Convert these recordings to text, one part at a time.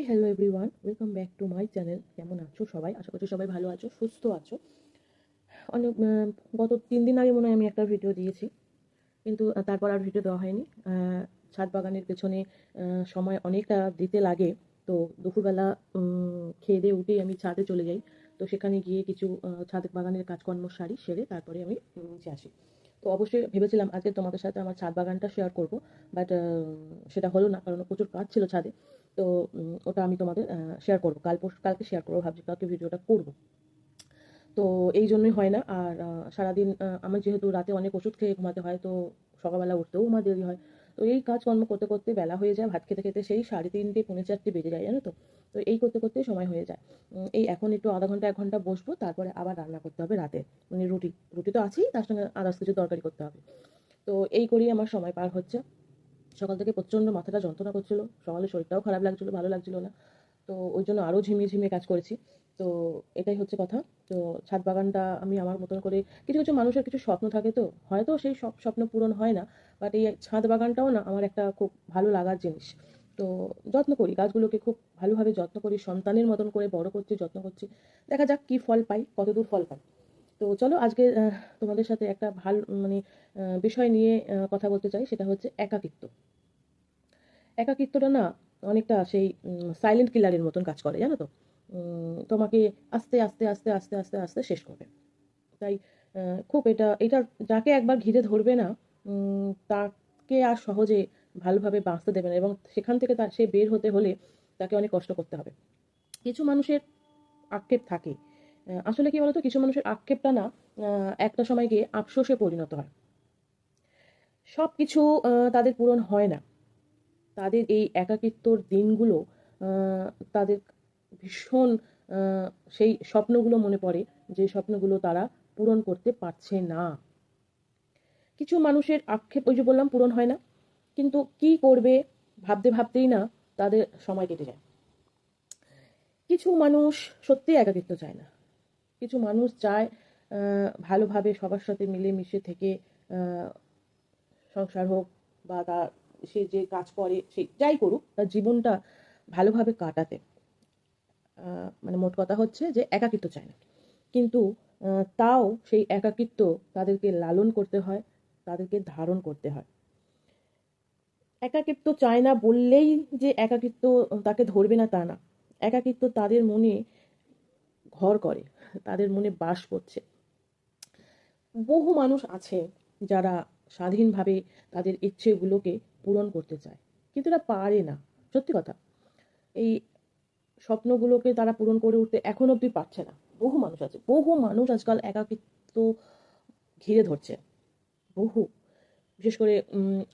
Hello everyone, welcome back to my channel. কেমন আছো সবাই? আশা করছি সবাই ভালো আছো, সুস্থ আছো। অনেক গত 3 দিন আগে মনে হয় আমি একটা ভিডিও দিয়েছি, কিন্তু তারপর আর ভিডিও দেওয়া হয়নি। ছাদ বাগানের পেছনে সময় অনেকটা দিতে লাগে। তো দুপুরবেলা খেয়ে দিয়ে উঠেই আমি ছাদে চলে যাই। তো সেখানে গিয়ে কিছু ছাদ বাগানের কাজকর্ম সেরে তারপরে আমি নিচে আসি। তো অবশ্যই ভেবেছিলাম আজকে তোমাদের সাথে আমার ছাদ বাগানটা শেয়ার করব, বাট সেটা হলো না, কারণ প্রচুর কাজ ছিল ছাদে। তো ওটা আমি তোমাদের শেয়ার করবো কালকে শেয়ার করবো, ভাবছি কালকে ভিডিওটা করব। তো এই জন্যই হয় না। আর সারাদিন আমার যেহেতু রাতে অনেক ওষুধ খেয়ে ঘুমাতে হয়, তো সকালবেলা উঠতেও আমার দেরি হয়। তো এই কাজকর্ম করতে করতে বেলা হয়ে যায়, ভাত খেতে খেতে সেই 3:30 পৌনে 4টে বেজে যায়, জানো তো। তো এই করতে করতে সময় হয়ে যায়। এই এখন একটু আধা ঘন্টা 1 ঘন্টা বসবো, তারপরে আবার রান্না করতে হবে রাতে। মানে রুটি রুটি তো আছেই, তার সঙ্গে আদার্স কিছু তরকারি করতে হবে। তো এই করেই আমার সময় পার হচ্ছে। সকাল থেকে প্রচণ্ড মাথাটা যন্ত্রণা করছিল, সকালে শরীরটাও খারাপ লাগছিলো, ভালো লাগছিলো না। তো ওই জন্য আরও ঝিমিয়ে ঝিমিয়ে কাজ করেছি। তো এটাই হচ্ছে কথা। তো ছাদ বাগানটা আমি আমার মতন করে, কিছু কিছু মানুষের কিছু স্বপ্ন থাকে, তো হয়তো সেই সব স্বপ্ন পূরণ হয় না, বাট এই ছাদ বাগানটাও না আমার একটা খুব ভালো লাগার জিনিস। তো যত্ন করি গাছগুলোকে, খুব ভালোভাবে যত্ন করি, সন্তানের মতন করে বড় করছি, যত্ন করছি। দেখা যাক কী ফল পাই, কতদূর ফল পাই। তো চলো আজকে তোমাদের সাথে একটা ভালো মানে বিষয় নিয়ে কথা বলতে চাই, সেটা হচ্ছে একাকিত্ব। একাকিত্বটা না অনেকটা সেই সাইলেন্ট কিলারের মতন কাজ করে, জানো তো। তোমাকে আস্তে আস্তে আস্তে আস্তে আস্তে আস্তে শেষ করবে। তাই খুব এটা যাকে একবার ঘিরে ধরবে না, তাকে আর সহজে ভালোভাবে বাঁচতে দেবে না, এবং সেখান থেকে সে বের হতে হলে তাকে অনেক কষ্ট করতে হবে। কিছু মানুষের আক্ষেপ থাকে। আসলে কি বলতো, কিছু মানুষের আক্ষেপটা না একটা সময় গিয়ে আফসোসে পরিণত হয়। সব কিছু তাদের পূরণ হয় না। তাদের এই একাকিত্বর দিনগুলো আহ, তাদের ভীষণ সেই স্বপ্নগুলো মনে পড়ে, যে স্বপ্নগুলো তারা পূরণ করতে পারছে না। কিছু মানুষের আক্ষেপ, ওই যে বললাম, পূরণ হয় না, কিন্তু কি করবে ভাবতে ভাবতেই না তাদের সময় কেটে যায়। কিছু মানুষ সত্যি একাকিত্ব চায় না। কিছু মানুষ চায় ভালোভাবে সবার সাথে মিলেমিশে থেকে, আহ, সংসার হোক বা তার সে যে কাজ করে, সে যাই করুক, তার জীবনটা ভালোভাবে কাটাতে। মানে মোট কথা হচ্ছে যে একাকিত্ব চায় না, কিন্তু তাও সেই একাকিত্ব তাদেরকে লালন করতে হয়, তাদেরকে ধারণ করতে হয়। একাকিত্ব চায় না বললেই যে একাকিত্ব তাকে ধরবে না তা না। একাকিত্ব তাদের মনে ঘর করে, তাদের মনে বাস করছে। বহু মানুষ আছে যারা স্বাধীনভাবে তাদের ইচ্ছেগুলোকে পূরণ করতে চায়, কিন্তু তারা পারে না। সত্যি কথা, এই স্বপ্নগুলোকে তারা পূরণ করে উঠতে এখন অবধি পারছে না। বহু মানুষ আছে, বহু মানুষ আজকাল একাকিত্ব ঘিরে ধরছে। বহু, বিশেষ করে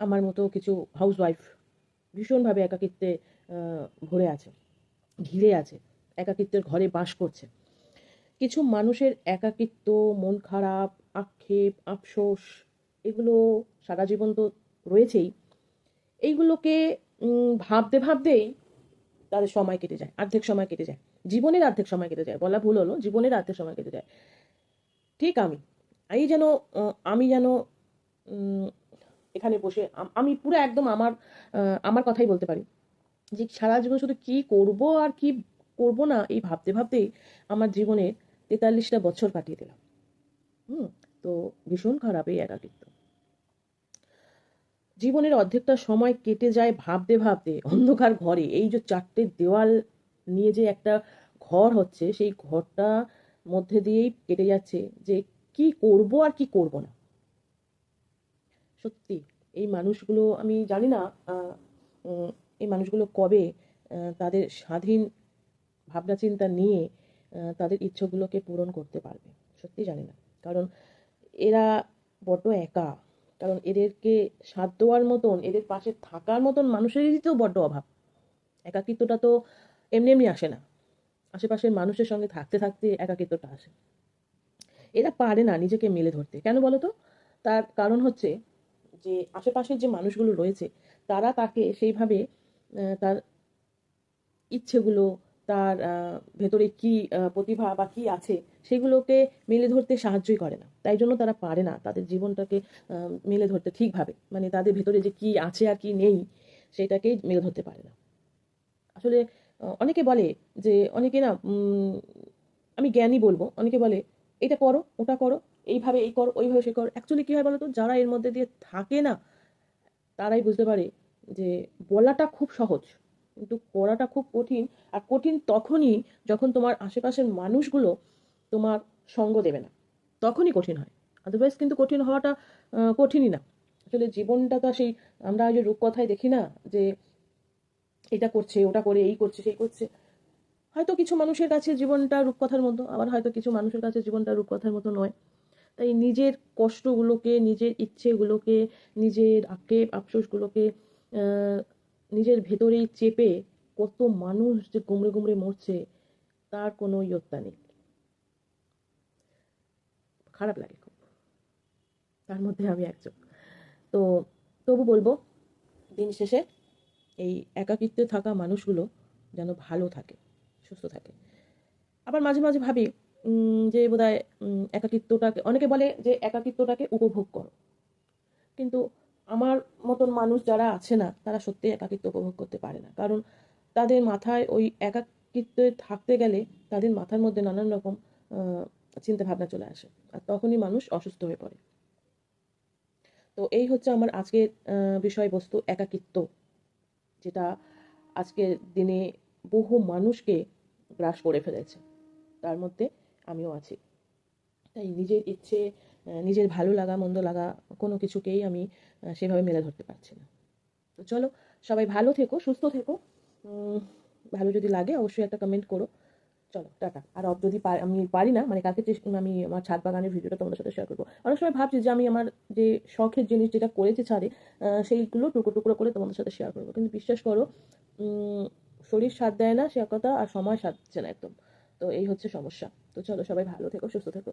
আমার মতো কিছু হাউসওয়াইফ ভীষণভাবে একাকিত্বে ভরে আছে, ঘিরে আছে, একাকিত্বের ঘরে বাস করছে। কিছু মানুষের একাকিত্ব, মন খারাপ, আক্ষেপ, আফসোস, এগুলো সারা জীবন তো রয়েছেই। এইগুলোকে ভাবতে ভাবতেই তাদের সময় কেটে যায়, অর্ধেক সময় কেটে যায়। জীবনের অর্ধেক সময় কেটে যায়, বলা ভুল হলো, জীবনের অর্ধেক সময় কেটে যায়। ঠিক আমি এই যেন আমি যেন উম, এখানে বসে আমি পুরো একদম আমার কথাই বলতে পারি, যে সারা জীবন শুধু কি করব আর কি করব না এই ভাবতে ভাবতেই আমার জীবনের 43টা বছর কাটিয়ে দিলাম। হুম। তো ভীষণ খারাপ এই একাকিত্ব। জীবনের অর্ধেকটা সময় কেটে যায় ভাবতে ভাবতে অন্ধকার ঘরে। এই যে 4টে দেওয়াল নিয়ে যে একটা ঘর হচ্ছে, সেই ঘরটা মধ্যে দিয়েই কেটে যাচ্ছে যে কি করব আর কি করব না। সত্যি এই মানুষগুলো, আমি জানি না আহ, উম, এই মানুষগুলো কবে তাদের স্বাধীন ভাবনা চিন্তা নিয়ে তাদের ইচ্ছেগুলোকে পূরণ করতে পারবে। সত্যি জানি না, কারণ এরা বড্ড একা। কারণ এদেরকে সাথ দেওয়ার মতন, এদের পাশে থাকার মতন মানুষেরই তো বড্ড অভাব। একাকিত্বটা তো এমনি এমনি আসে না, আশেপাশের মানুষের সঙ্গে থাকতে থাকতে একাকিত্বটা আসে। এরা পারে না নিজেকে মেলে ধরতে, কেন বলো তো? তার কারণ হচ্ছে যে আশেপাশের যে মানুষগুলো রয়েছে, তারা তাকে সেইভাবে তার ইচ্ছেগুলো, তার ভেতরে কি প্রতিভা বা কি আছে, সেগুলোকে মেলে ধরতে সাহায্যই করে না। তাই জন্য তারা পারে না তাদের জীবনটাকে মেলে ধরতে ঠিকভাবে, মানে তাদের ভেতরে যে কি আছে আর কি নেই, সেটাকেই মেলে ধরতে পারে না। আসলে অনেকে বলে যে অনেকে না আমি জ্ঞানী বলবো, অনেকে বলে এটা করো ওটা করো, এইভাবে এই করো ওইভাবে সে করো। অ্যাকচুয়ালি কী হয় বলো তো, যারা এর মধ্যে দিয়ে থাকে না তারাই বুঝতে পারে যে বলাটা খুব সহজ কিন্তু করাটা খুব কঠিন। আর কঠিন তখনই যখন তোমার আশেপাশের মানুষগুলো তোমার সঙ্গ দেবে না, তখনই কঠিন হয়। আদারওয়াইজ কিন্তু কঠিন হওয়াটা কঠিনই না। আসলে জীবনটা তো সেই, আমরা ওই যে রূপকথায় দেখি না যে এটা করছে ওটা করে এই করছে সেই করছে। হয়তো কিছু মানুষের কাছে জীবনটা রূপকথার মতো, আবার হয়তো কিছু মানুষের কাছে জীবনটা রূপকথার মতো নয়। তাই নিজের কষ্টগুলোকে, নিজের ইচ্ছেগুলোকে, নিজের আক্ষেপ আফসোসগুলোকে নিজের ভেতরেই চেপে কত মানুষ যে গুমড়ে গুমড়ে মরছে তার কোনো ইয়ত্তা নেই। খারাপ লাগে খুব, তার মধ্যে আমি একজন। তো তবু বলবো, দিন শেষে এই একাকিত্বে থাকা মানুষগুলো যেন ভালো থাকে, সুস্থ থাকে। আবার মাঝে মাঝে ভাবি যে বোধহয় একাকিত্বটাকে, অনেকে বলে যে একাকিত্বটাকে উপভোগ করো, কিন্তু আমার মতন মানুষ যারা আছে না তারা সত্যি একাকিত্ব উপভোগ করতে পারে না। কারণ তাদের মাথায় ওই একাকিত্বে থাকতে গেলে তাদের মাথার মধ্যে নানান রকম চিন্তা ভাবনা চলে আসে, আর তখনই মানুষ অসুস্থ হয়ে পড়ে। তো এই হচ্ছে আমার আজকের বিষয়বস্তু, একাকিত্ব, যেটা আজকের দিনে বহু মানুষকে গ্রাস করে ফেলেছে, তার মধ্যে আমিও আছি। তাই নিজের ইচ্ছে, নিজের ভালো লাগা মন্দ লাগা কোনো কিছুকেই আমি সেভাবে মেলে ধরতে পারছি না। তো চলো, সবাই ভালো থেকো, সুস্থ থেকো। ভালো যদি লাগে অবশ্যই একটা কমেন্ট করো। চলো টাটা। আর যদি আমি পারি না, মানে কালকে আমি আমার ছাদ বাগানের ভিডিওটা তোমাদের সাথে শেয়ার করবো। অনেক সময় ভাবছি যে আমি আমার যে শখের জিনিস যেটা করেছি ছাদে, সেইগুলো টুকরো টুকরো করে তোমাদের সাথে শেয়ার করবো, কিন্তু বিশ্বাস করো শরীর সাথ দেয় না সে কথা, আর সময় সাথ দিচ্ছে না একদম। তো এই হচ্ছে সমস্যা। তো চলো, সবাই ভালো থেকো, সুস্থ থেকো।